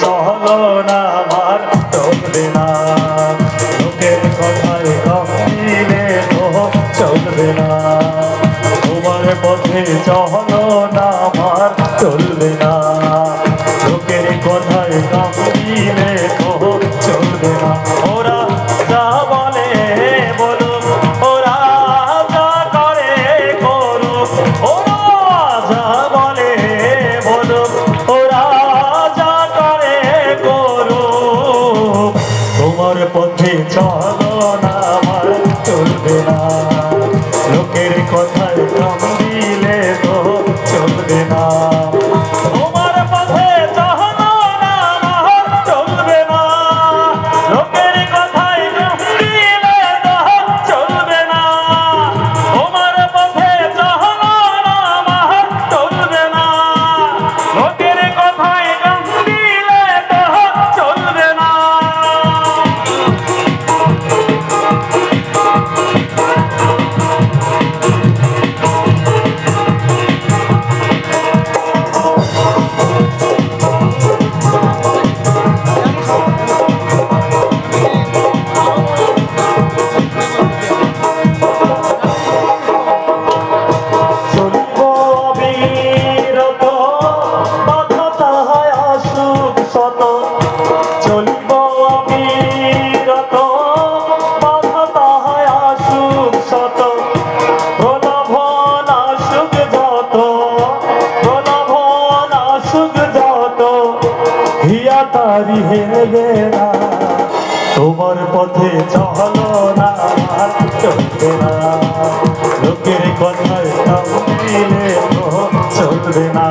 চলো না আমার চলবে না, লোকের কথায় রং দিলে তো চলবে না। তোমার পথে চলো না আমার চলবে না, লোকের কথায় রং দিলে তো চলবে না। ওরা যা বলে বলুক, ওরা যা করে করুক, ওরা যা বলে বলুক, ওরা যা করে করুক, তোমার পথে চলো না আমার চলবে না, লোকের কথায় রং দিলে তো চলবে না। তোমার পথে চলো না আমার চলবে না, লোকের কথায় রং দিলে তো চলবে না। তোমার পথে চলো না আমার চলবে না, লোকের কথায় রং দিলে তো চলবে না। তারি হেরবে না, তোমার পথে চলো না আমার চলবে না, লোকের কথায় রং দিলে তো চলবে না।